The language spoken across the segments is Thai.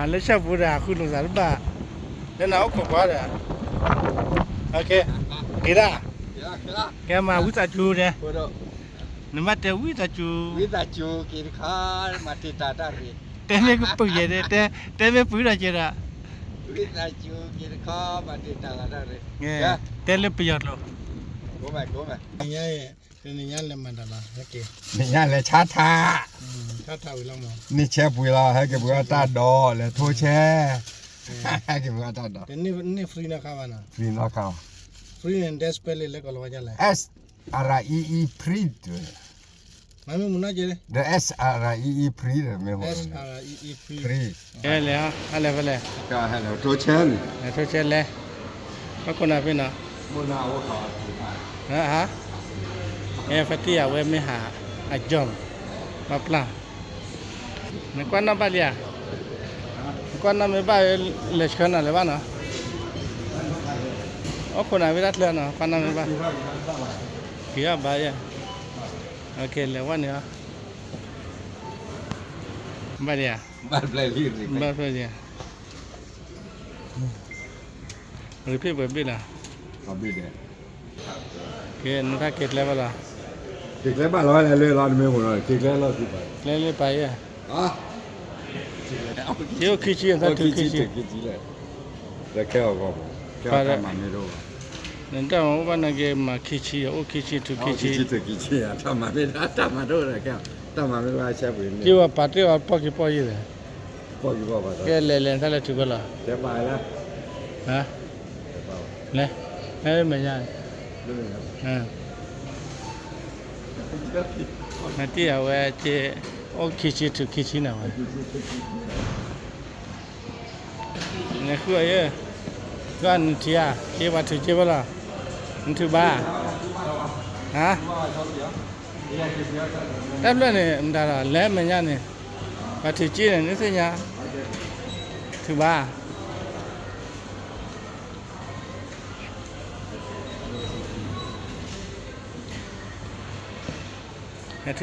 หันเลยชอบบูดาคุณลุงสารบ้าแล้วน้าก็กว่าเด้อโอเคกีฬาแกมาวิจารณ์จูเนี่ยนี่มาเตะวิจารณ์จู Vidaju kiri kan mati tadari. แต่ไม่ก็ปุ๋ยเด้แต่ไม่ปุ๋ยละเจระ Vidaju kiri kan mati tadari. เงี้ยแต่เลยประหยัดหรอ Go back, go back. นี่เป็นนี่เลยมันดาละโอเค Ni nya le cha tha. ถ้าเท่าอีหลังมั้ง Ni che pui la ha ke bua ta do le tho che. Ha ke bua ta do. แต่นี่ฟรีนะครับนะ Free na ka. ฟรีเนี่ยเดสเปลเลยก็รอจะเลย S R I E free. มันไม่มุนนะเจเลย The S R I E free me ho. S R E E free Free. เอ้เลยฮะอะไรไปเลย Ka hello tho che ni. เท่าเช่นเลยก็คนนั้นเป็นนะ Mona wo ka. ฮะฟัตติยาเวไม่หาอาจอมมาปลาไม่กวนน้ำบาลีอ่ะกวนน้ำไม่บ้าเลชกันอะไรบ้างเนาะโอ้คนนั้นไม่รัดเลยเนาะกวนน้ำไม่บ้าเกี่ยบ้าอ่ะโอเคเลยวันนี้บาลีอ่ะ Bal play lead. บาลีอ่ะรีบไปบินอ่ะ Ka bi de. เกี่ยนู่นถ้าเกิดแล้วเปล่า Kik le ba lo le lo me ho no. Kik le lo ti ba. เล่นไปอ่ะ Ah. เดี๋ยวคิดชี้ถ้าถือคิดชี้ le. Le ke o go. Ke o ta ma me ro. นั่นแต่ว่านักเกมมาคิดชี้โอ้คิดชี้ถูกคิดชี้ Ki ya ta ma me ta ma ro le ke. Ta ma me ba che bu ni. ที่ว่าปาร์ตี้ว่าปอกกี่ปอกยี่เลย Po ki ba ba แก ta. เล่นๆถ้าเล่นถูกก็ล่ะ Te ba la. ฮะ Te ba. เล่ไม่ใช่ Lu ni. นั่นที่เอาไว้เจโอ้คิดชี้ถูกคิดชี้นะวะนี่คือไอ้ก็อันที่อ่ะที่ว่าถูกเจ็บล่ะมันถูกบ้าฮะแต่เรื่องนี้มันได้ละเล่ไม่ใช่เนี่ยว่าถูกจีนนี่สิเนี่ยถูกบ้า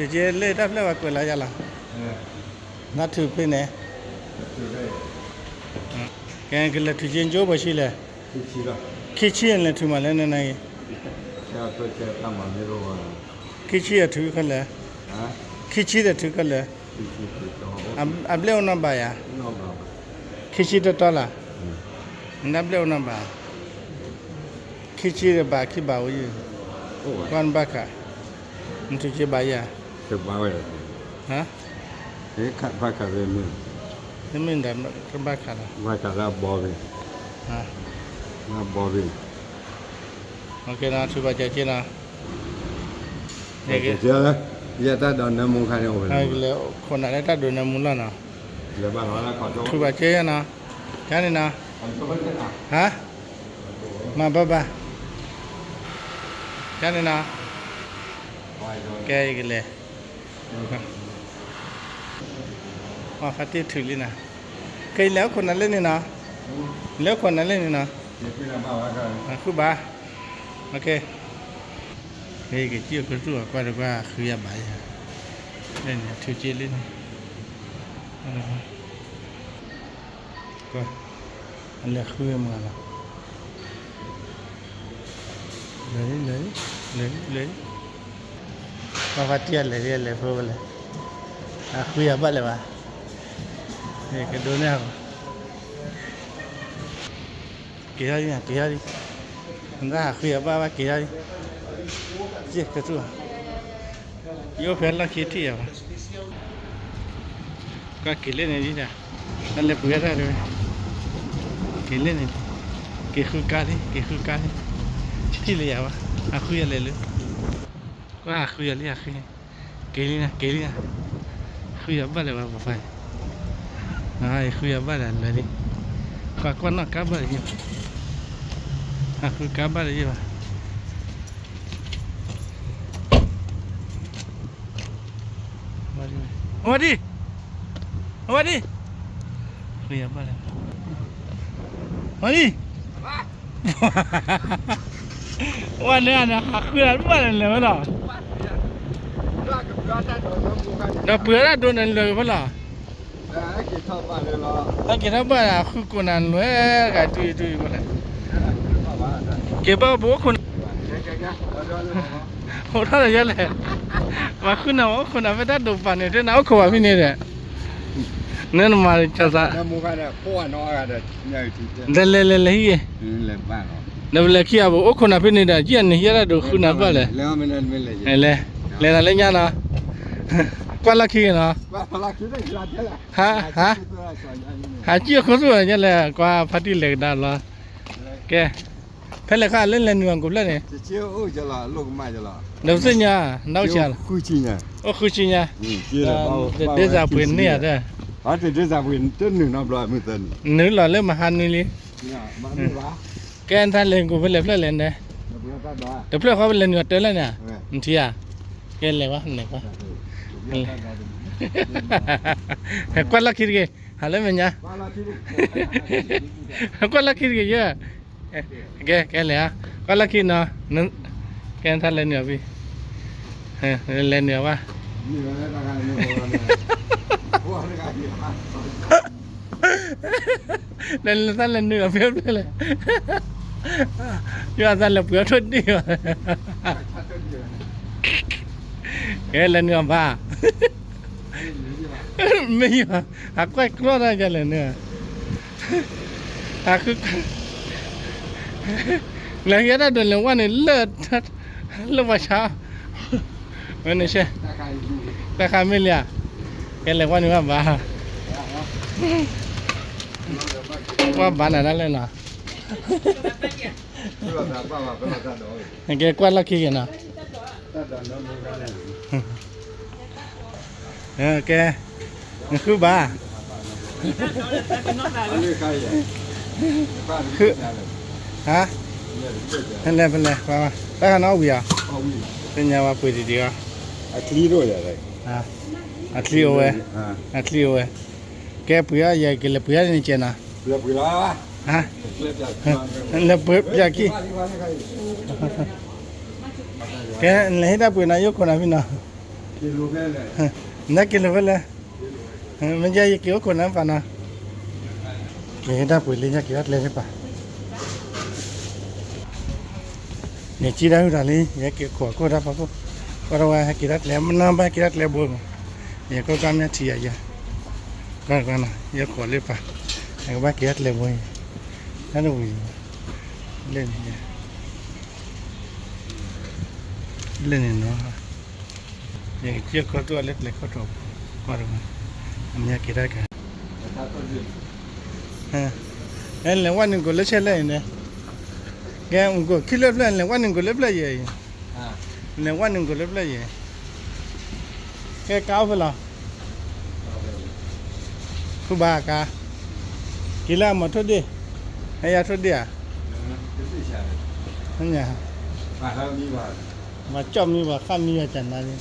ถูกจีนเล่ได้เรื่องว่าเกิดอะไรกันล่ะน่าถูกไปไหนแกงกินแล้วถูกจีนโจ้บ่ใช่เลย Ki chi la. คิดชี้เลยถูกมาแล้วนั่นไง Ka to che ta ma me ro ba. คิดชี้ถูกกันเลย Ha. คิดชี้ถูกกันเลย Ki chi to. อับเลี้ยวน้ำใบอ่ะ No ba. คิดชี้ตัวละนับเลี้ยวน้ำใบคิดชี้บาคิดบ่าวอยู่ Oh. ก้อนบาค่ะมันถูกจีบายอ่ะ Te ba wa. ฮะ E ka ba ka ve me. นี่มันแต่ก็บาค่ะละ Ba ka la bo ve. ฮะ Na bo ve. โอเคนะถูกบาเจนะเด็ก Je la. Ya ta do na mu kha ne ho. ไอ้เลี้ยวคนอะไรตัดดูน้ำมูลนะ Le ba lo la ka to. ถูกบาเจนะแค่นี้นะฮะมาบ้าแค่นี้นะแกอีกเลยว่าฟัตตี้ถือเลยนะเคยแล้วคนนั้นเล่นนี่นะแล้วคนนั้นเล่นนี่นะ Ni pi na ba wa ka. คือบาโอเคเฮ้ยเกี่ยวกับตัวก็เรียกว่าคือยาบายเล่นถือเจเล่นก็อันเรียกคือมาละเลยว่าฟัตตี้เลยพอเลยคือยาบ้าเลยวะเฮ้ยก็โดนเนี่ยกี่ฮาดิมันก็คุยกับว่ากี่ฮาดิเจ๊กระตัวโยเพื่อนเราคิดที่อ่ะก็กินเล่นนี่จ้ะนั่นแหละเพื่อนได้เลยกินเล่นนี่กี่คือกาดิที่เลยอ่ะวะคุยอะไรเลยก็คุยอะไรคุยกินนะคุยกับบ้านเลยว่าไปคุยกับบ้านอะไรนี่ก็คนนักกับบ้านนี่คุยกับบ้านเลยว่ะมาดิคุยกับบ้านเลยมาดิวันนี้นะคุยกับบ้านเลยมั้งล่ะเราเปลือกโดนนั่นเลยมั้งล่ะ กี่ทอดบ้านเลยเหรอ ถ้ากินทั้งบ้านคือคนนั้นเลยก็ตุยก็เลย ทอดบ้านอ่ะ เก็บบ้าบัวคน แกโหท่าไหร่ยันเลยมาขึ้นเอาคนนั้นไม่ได้ดูปันเนี่ยเจ้าหน้าขวาพี่นี่เนี่ยนั่นมาจะซะ น้ำมูกกันเนี่ยป้วนน้อยกันเนี่ยใหญ่ทีเดียว เลยฮี เล่นบ้านเหรอ นั่นเลยขี้อาบุโอ้คนนั้นพี่นี่เนี่ยยี่นี่ยันดูขึ้นเอาไปเลย แล้วมันไม่เลย เลยนั่นเลยยันเนาะกว่าละขี้เนาะ ว่าพลังคิดได้กี่ล้านเท่าไหร่ หาเจี๊ยบเขาสวยยันเลยกว่าพัดที่เหล็กได้หรอแกเพลข้าเล่นนวลกูเล่นเนี่ย จะเชี่ยวอู้จะละลูกไม่จะละ เดี๋ยวสิเนี่ยน้าเชียร์ คู่จริงอ่ะ โอ้คือจริงอ่ะ เชี่ยว เดี๋ยวจะเปลี่ยนเนี่ยเด้อ อ๋อเดี๋ยวจะเปลี่ยนจนหนึ่งน้ำร้อยมือเต็น นึกหล่อเล่นมาหันนี่ลิ เนี่ยมันไม่ร้า แกนท่านเล่นกูเป็นเล่นเล่นเด้ เบื่อกันบ้า เดี๋ยวเพื่อนเขาเป็นเล่นอยู่เต้นแล้วเนี่ยมันเที่ยแกนเลยวะไหนวะกวนละคิดกี่หาเล่นมันยังกวนละคิดกี่เยอะแกเลยอ่ะกวนละคิดเนาะนึกแกนท่านเล่นอยู่พี่เล่นอยู่วะ นี่มันอะไรกันเนี่ยพวกนี้กันเนี่ย เล่นท่านเล่นเหนือเพี้ยนเลยย้อนท่านเล่นเปลือกทุนดีวะแกเล่นเหนือบ้าไม่อยู่หากไว้กลัวได้จะเล่นเหนือหากคือแล้วยัดได้เดินเรื่องว่านี่เลิศเลิศว่าเช้าวันนี้ใช่แต่ใครไม่เลี้ยแกเรียกว่านี่ว่าบ้าว่าบ้านอะไรเลยนะแกกวาดลักขี้กันนะแกนี่คือบ้าคือฮะเป็นไรว่าแต่ข้างนอกวิ่งเป็นยังว่าปุ๋ยดีๆอ่ะ อะคลีโร่ยอะไร อัตลีโอเออัตลีโอเอแกปุ๋ยใหญ่กินเลยปุ๋ยนี่เจนะ เปลือกปุ๋ยละฮะแล้วปุ๋ยอยากกินแกเลยได้ปุ๋ยนายกคนนั้นพี่น้อง กิโลแค่เลย นักกินเลยเลยมันจะเกี่ยวคนนั้นป่ะนะแกได้ปุ๋ยเลยจะเกี่ยวเลยใช่ปะเนี่ยจีได้อยู่ตรงนี้เนี่ยเกี่ยวขวดก็ได้ปะก็เราว่าเกี่ยวเลยมันน้ำไปเกี่ยวเลยบัวเนี่ยก็การเนี่ยที่ใหญ่ก็นะเนี่ยขวดเลยปะเนี่ยก็ว่าเกี่ยวเลยบัวนั่นดูเล่นเนี่ยเล่นเนาะเนี่ยเกี่ยวกับตัวเล็กๆก็จบก็รู้อันนี้กี่ได้กันเอ็นเลยวันหนึ่งก็เล่นเช่นไรเนี่ยแกอุ้งก็คิดเล่นเลยวันหนึ่งก็เล่นเลยเลยวันหนึ่งก็เล่นเลยแกก้าวไปหรอคือบ้ากากีฬามาทุกดีให้ยาทุกดีอ่ะนั่นไงมาจอมมีว่าข้ามมีอาจารย์นั่นนี่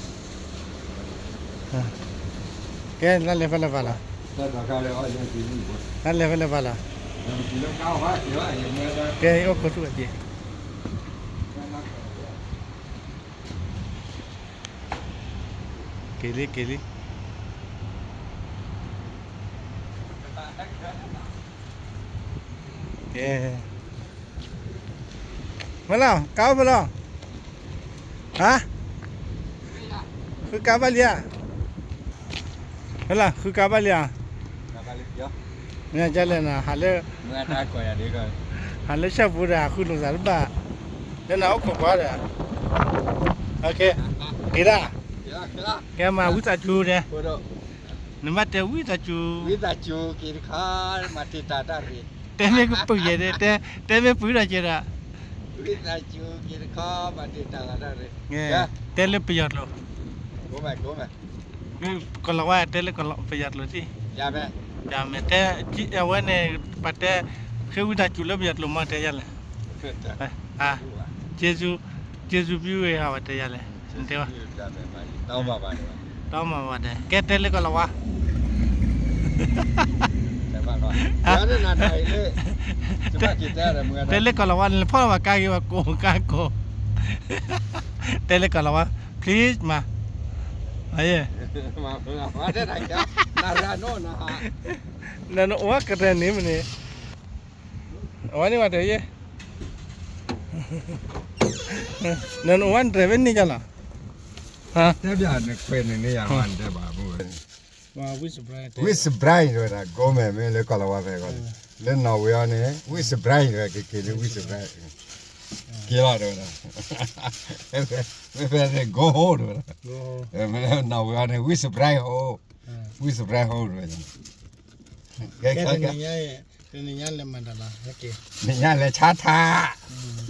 แกนั่นเลยฟังเลยฟังละนั่นเลยฟังเลยฟังละแกโอ้โหทุกทีเกลี่มาแล้วก้าวไปแล้วฮะคือก้าวไปเลยอ่ะมาแล้วคือก้าวไปเลยอ่ะเนี่ยจะเล่นนะฮัลโหลฮัลโหลชอบพูดอะคุณลุงสารบ้าเล่นเอาของกว่าเลยโอเคกีฬาแกมาวิจารณ์เนี่ยนี่มาเตะวิจารณ์ กินข้าวมาติดตาตารี แต่ไม่ก็ปุ๋ยเลยแต่ไม่ปุ๋ยอะไรเจ้า วิตาจูกินข้าวมาติดตาตารี เนี่ยแต่เล็บประหยัดหรอ กูไหม ก็เราว่าแต่เล็บก็ประหยัดหรอสิ ยาไหม ยามแต่จีเอาไว้ในปัตเตอร์คือวิจารณ์จุลประหยัดลงมาแต่ยันเลยเจจูพิวเอฮาวแต่ยันเลยสิเทวะต้องมาว่าได้แกแต่เล็กก็เราว่า Tele kalau wan lepas apa kaki aku Tele kalau wan please ma aye Tarano na. Nano wa kata ni mene. Awani mate ye. Nano wan driven ni jala. Ha. Tebya ne kwen ni ya wan de ba bu. Wa with bright. With brain ro na go me me le kala wa fe ko. Le na we ane with brain ro ke le with brain. Kila ro na. Me fe go ho ro na. Go. Me na we ane with brain ho. With brain ho ro na. Ke ni nya le mandala. Okay. Ni nya le cha tha.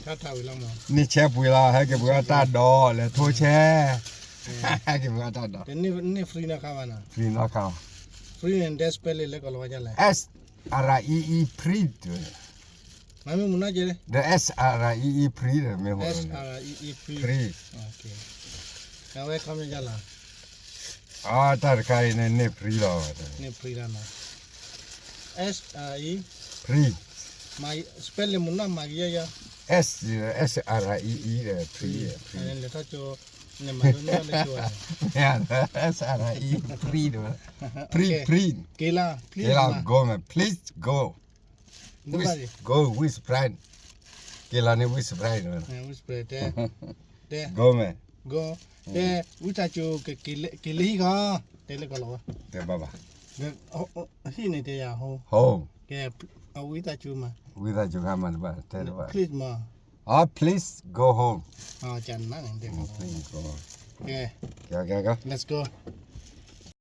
Tha tha wi la mo. Ni che pui la ha ke bu ta do le tho che. Ha ke bu ta do. Ni free na ka wana. Free na ka. Free and spell le ko lo jala. S R I E pre. Mami muna jere. The S R I E pre me ho. SRE free. Pre. Okay. Ka we kam jala. Ah tarkari ne pre la. Ni free na. SRE Pre. my spell le muna magia ya. S R I E pre. Ani le ta cho ne ma no le cho. Yeah, S R I E pre. Pre. Kela, please. Kela go me. Please go. Nobody. Go with pride. Kela ne with pride. Which spread there. Go me. Go. There uta cho ke kele ga. Tele ko lo. Te baba. Hi ne te ya ho. Home. Ke uta cho ma. With that you come and tell you what. Please ma. Ah, please go home. Ah chan na ne te ko. Please go. Okay. Go. Let's go.